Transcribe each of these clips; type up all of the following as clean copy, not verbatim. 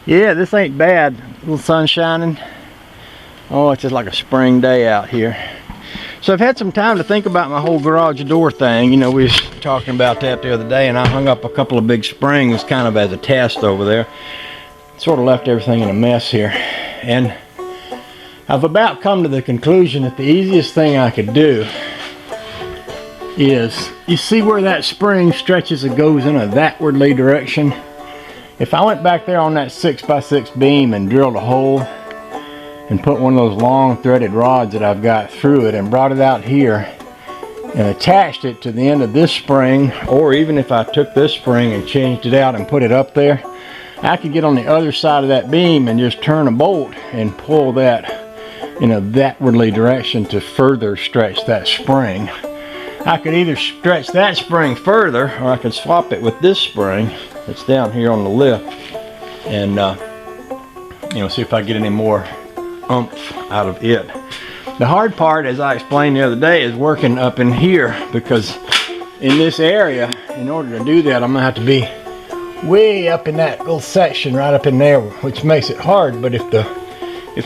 Yeah, this ain't bad. A little sun shining. Oh, it's just like a spring day out here. So I've had some time to think about my whole garage door thing. You know, we was talking about that the other day, and I hung up a couple of big springs kind of as a test over there. Sort of left everything in a mess here. And I've about come to the conclusion that the easiest thing I could do is, you see where that spring stretches and goes in a thatwardly direction? If I went back there on that 6x6 beam and drilled a hole and put one of those long threaded rods that I've got through it and brought it out here and attached it to the end of this spring, or even if I took this spring and changed it out and put it up there, I could get on the other side of that beam and just turn a bolt and pull that in a thatwardly direction to further stretch that spring. I could either stretch that spring further, or I could swap it with this spring that's down here on the lip, and you know, see if I get any more oomph out of it. The hard part, as I explained the other day, is working up in here, because in this area, in order to do that, I'm gonna have to be way up in that little section right up in there, which makes it hard. But if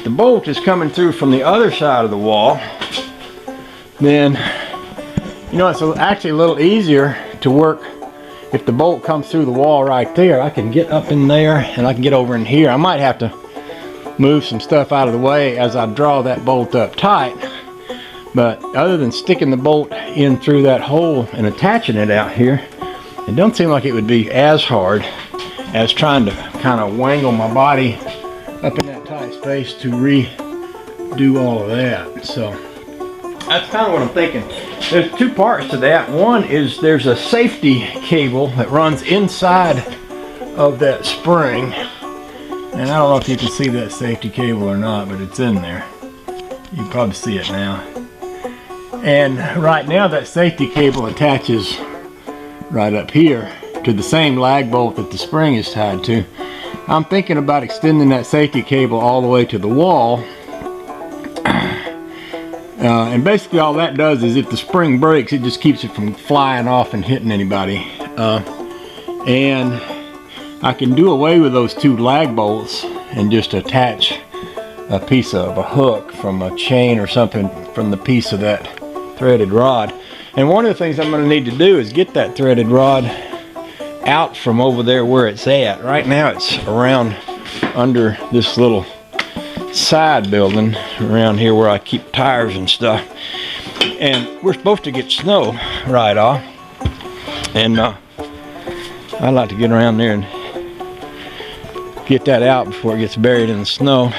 the bolt is coming through from the other side of the wall, then you know, it's actually a little easier to work. If the bolt comes through the wall right there, I can get up in there and I can get over in here. I might have to move some stuff out of the way as I draw that bolt up tight, but other than sticking the bolt in through that hole and attaching it out here, it don't seem like it would be as hard as trying to kind of wangle my body up in that tight space to redo all of that. So that's kind of what I'm thinking. There's two parts to that. One is there's a safety cable that runs inside of that spring, and I don't know if you can see that safety cable or not, but it's in there. You can probably see it now. And right now that safety cable attaches right up here to the same lag bolt that the spring is tied to. I'm thinking about extending that safety cable all the way to the wall. And basically all that does is, if the spring breaks, it just keeps it from flying off and hitting anybody. And I can do away with those two lag bolts and just attach a piece of a hook from a chain or something from the piece of that threaded rod. And one of the things I'm going to need to do is get that threaded rod out from over there where it's at. Right now it's around under this little side building around here where I keep tires and stuff, and we're supposed to get snow right off, and I'd like to get around there and get that out before it gets buried in the snow.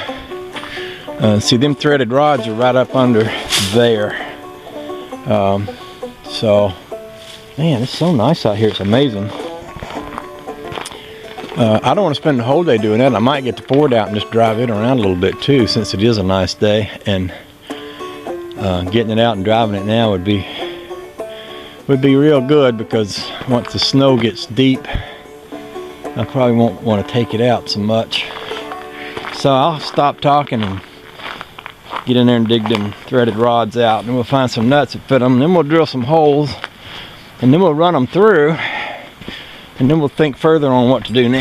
See, them threaded rods are right up under there. So man, it's so nice out here, it's amazing. I don't want to spend the whole day doing that. I might get the Ford out and just drive it around a little bit too, since it is a nice day, and getting it out and driving it now would be real good, because once the snow gets deep, I probably won't want to take it out so much. So I'll stop talking and get in there and dig them threaded rods out, and we'll find some nuts that fit them, and then we'll drill some holes, and then we'll run them through, and then we'll think further on what to do next.